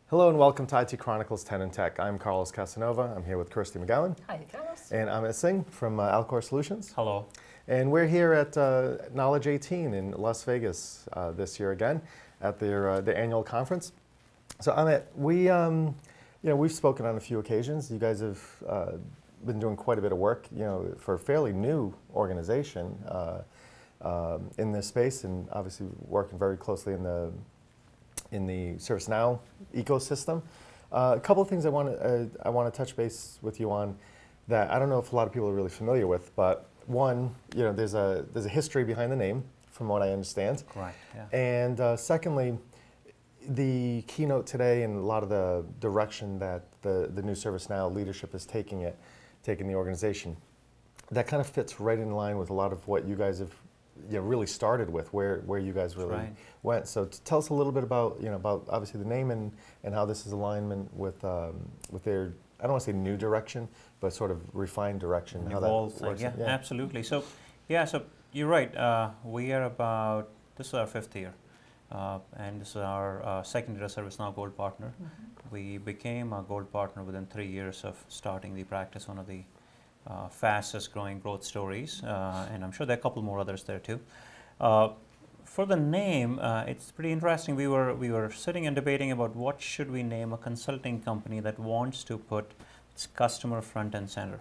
Hello and welcome to IT Chronicles 10 in Tech. I'm Carlos Casanova. I'm here with Kirsty McGowan. Hi, Carlos. And Amit Singh from Alcor Solutions. Hello. And we're here at Knowledge 18 in Las Vegas this year again at their annual conference. So Amit, we've spoken on a few occasions. You guys have been doing quite a bit of work, for a fairly new organization in this space, and obviously working very closely in the ServiceNow ecosystem. A couple of things I want to touch base with you on that I don't know if a lot of people are really familiar with, but one, there's a history behind the name, from what I understand. Right. Yeah. And secondly, the keynote today and a lot of the direction that the new ServiceNow leadership is taking the organization, that kind of fits right in line with a lot of what you guys have really started with, where you guys really went. So tell us a little bit about about obviously the name and how this is alignment with their, I don't want to say new direction, but sort of refined direction. How that works. Yeah, absolutely. So so you're right. We are about, this is our 5th year, and this is our second year ServiceNow Gold Partner. Mm-hmm. We became a Gold Partner within 3 years of starting the practice, one of the fastest growing growth stories, and I'm sure there are a couple more others there too. For the name, it's pretty interesting. We were sitting and debating about what should we name a consulting company that wants to put its customer front and center,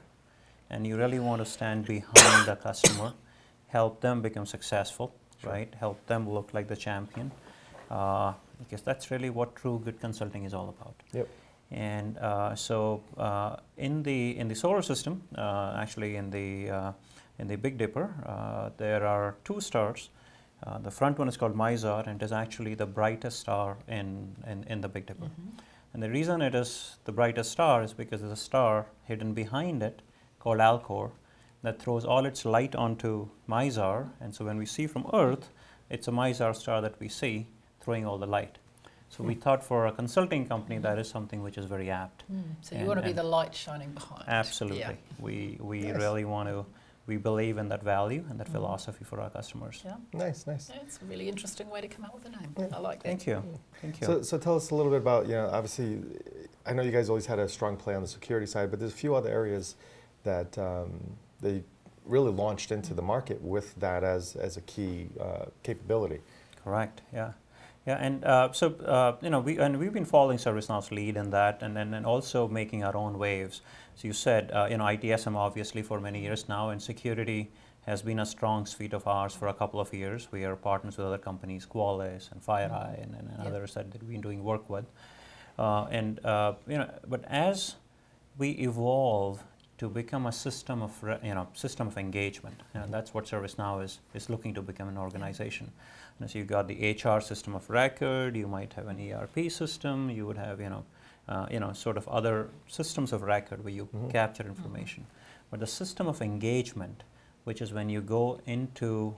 and you really want to stand behind the customer, help them become successful, right? Help them look like the champion, because that's really what true good consulting is all about. Yep. And in the solar system, actually in the Big Dipper, there are 2 stars. The front one is called Mizar, and it is actually the brightest star in the Big Dipper. Mm-hmm. And the reason it is the brightest star is because there's a star hidden behind it called Alcor that throws all its light onto Mizar, and so when we see from Earth, it's a Mizar star that we see throwing all the light. So we thought for a consulting company, that is something which is very apt. So you want to be the light shining behind. Absolutely. Yeah. We really want to, we believe in that value and that philosophy for our customers. Yeah. Nice. Yeah, it's a really interesting way to come out with a name. Yeah. I like that. Thank you. Thank you. So tell us a little bit about, obviously, I know you guys always had a strong play on the security side, but there's a few other areas that they really launched into the market with that as a key capability. Correct. Yeah. Yeah, and we've been following ServiceNow's lead in that, and also making our own waves. So you said, ITSM obviously for many years now, and security has been a strong suite of ours for a couple of years. We are partners with other companies, Qualys and FireEye, and others that we've been doing work with. But as we evolve to become a system of engagement, and that's what ServiceNow is looking to become an organization. And so you've got the HR system of record, you might have an ERP system, you would have sort of other systems of record where you capture information. But the system of engagement, which is when you go into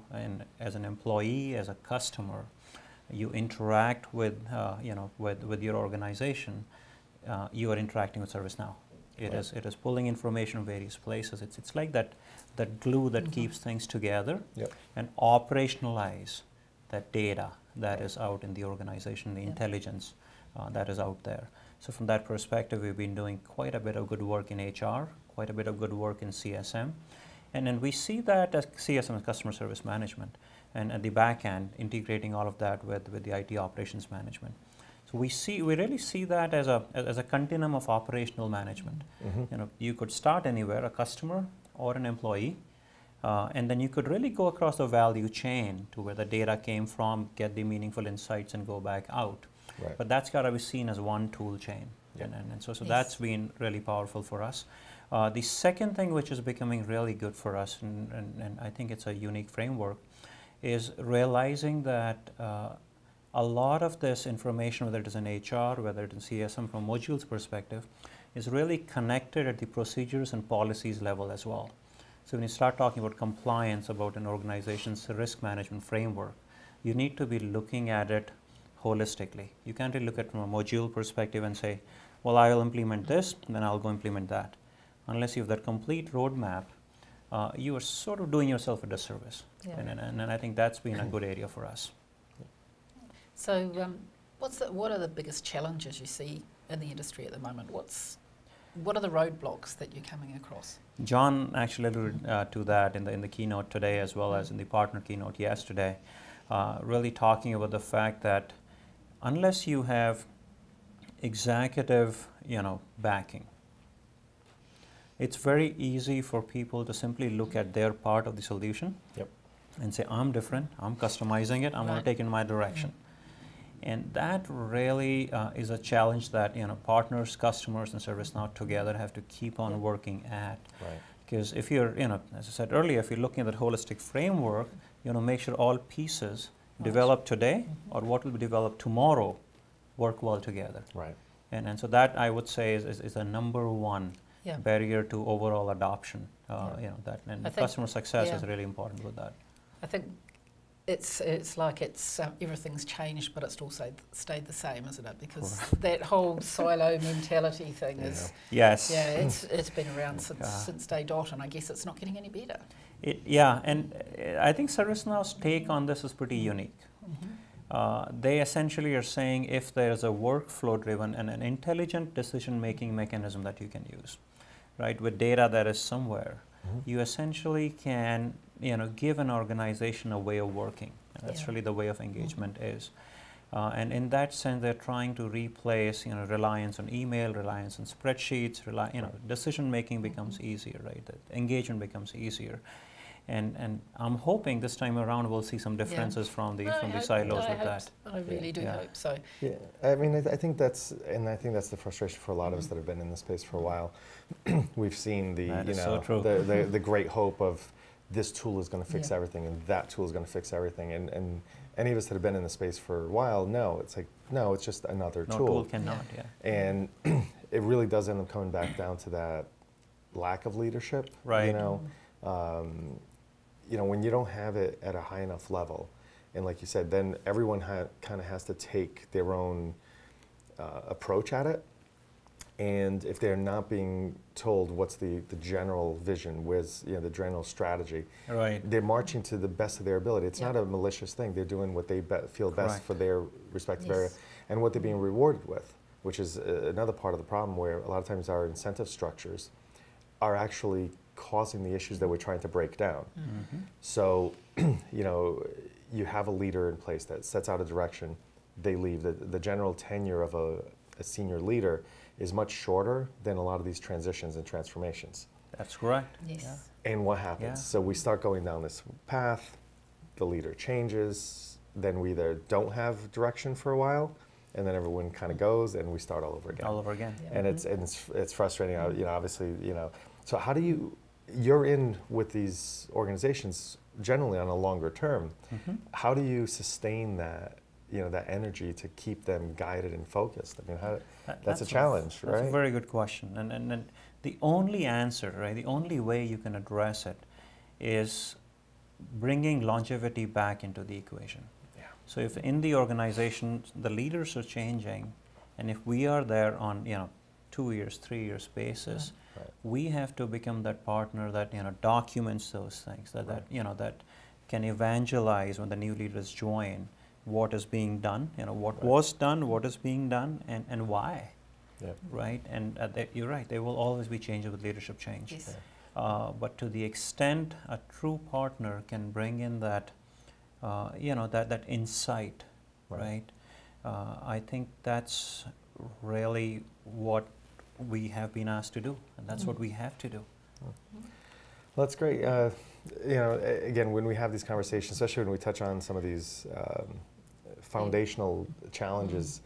as an employee, as a customer, you interact with your organization, you are interacting with ServiceNow. It is pulling information from various places. It's like that glue that keeps things together and operationalize that data that is out in the organization, the intelligence that is out there. So from that perspective, we've been doing quite a bit of good work in HR, quite a bit of good work in CSM. And then we see that as CSM as customer service management, and at the back end, integrating all of that with the IT operations management. So we really see that as a continuum of operational management. Mm-hmm. You could start anywhere, a customer or an employee, and then you could really go across the value chain to where the data came from, get the meaningful insights, and go back out. Right. But that's got to be seen as one tool chain, and so that's been really powerful for us. The second thing which is becoming really good for us, and I think it's a unique framework, is realizing that a lot of this information, whether it is in HR, whether it is in CSM from modules perspective, is really connected at the procedures and policies level as well. So when you start talking about compliance, about an organization's risk management framework, you need to be looking at it holistically. You can't really look at it from a module perspective and say, well, I'll implement this, and then I'll go implement that. Unless you have that complete roadmap, you are sort of doing yourself a disservice. Yeah. And I think that's been a good area for us. So What are the biggest challenges you see in the industry at the moment? What are the roadblocks that you're coming across? John actually alluded to that in the keynote today, as well as in the partner keynote yesterday, really talking about the fact that unless you have executive, backing, it's very easy for people to simply look at their part of the solution and say, I'm different, I'm customizing it, I'm going to take it in my direction. And that really is a challenge that partners, customers, and ServiceNow together have to keep on working at. Because if you're, as I said earlier, if you're looking at that holistic framework, make sure all pieces developed today or what will be developed tomorrow work well together. And so that, I would say, is the number one barrier to overall adoption. And customer success is really important with that. I think it's like everything's changed, but it's also stayed the same, isn't it? Because that whole silo mentality thing is it's been around since day dot, and I guess it's not getting any better. And I think ServiceNow's take on this is pretty unique. They essentially are saying if there is a workflow-driven and an intelligent decision-making mechanism that you can use, right, with data that is somewhere, you essentially can give an organization a way of working. And that's really the way of engagement is. And in that sense, they're trying to replace reliance on email, reliance on spreadsheets. Decision-making becomes easier, right? Engagement becomes easier. And I'm hoping this time around we'll see some differences from the silos with that. I really do hope so. Yeah, I mean, I think that's the frustration for a lot of us that have been in this space for a while. We've seen the great hope of this tool is going to fix everything and that tool is going to fix everything. And any of us that have been in the space for a while know it's just another tool. No tool cannot, And it really does end up coming back down to that lack of leadership. Right. When you don't have it at a high enough level, and like you said, then everyone kind of has to take their own approach at it. And if they're not being told what's the general vision, where's the general strategy, they're marching to the best of their ability. It's not a malicious thing. They're doing what they feel best for their respective area and what they're being rewarded with, which is another part of the problem where a lot of times our incentive structures are actually causing the issues that we're trying to break down. So, you have a leader in place that sets out a direction, they leave. The general tenure of a senior leader is much shorter than a lot of these transitions and transformations. That's correct. Yes. And what happens? So we start going down this path, the leader changes, then we either don't have direction for a while, and then everyone kind of goes, and we start all over again. All over again. And it's frustrating. Obviously, So how do you're in with these organizations generally on a longer term. How do you sustain that, that energy to keep them guided and focused? I mean, that's a challenge, right? That's a very good question. And the only answer, right, the only way you can address it is bringing longevity back into the equation. So if in the organization the leaders are changing, and if we are there on 2 years, 3 years basis, we have to become that partner that documents those things, that can evangelize when the new leaders join what is being done, what was done, what is being done, and why. Right? And you're right, there will always be changes with leadership change. Yes. But to the extent a true partner can bring in that, that insight, right? I think that's really what we have been asked to do, and that's what we have to do. Well, that's great. Again, when we have these conversations, especially when we touch on some of these foundational challenges,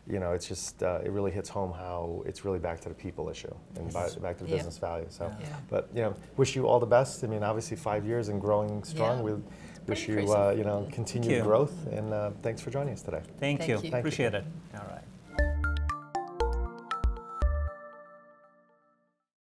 it's just, it really hits home how it's really back to the people issue and back to the business value. So, but, wish you all the best. I mean, obviously 5 years and growing strong. We wish you, continued growth, and thanks for joining us today. Thank you. Appreciate it. All right.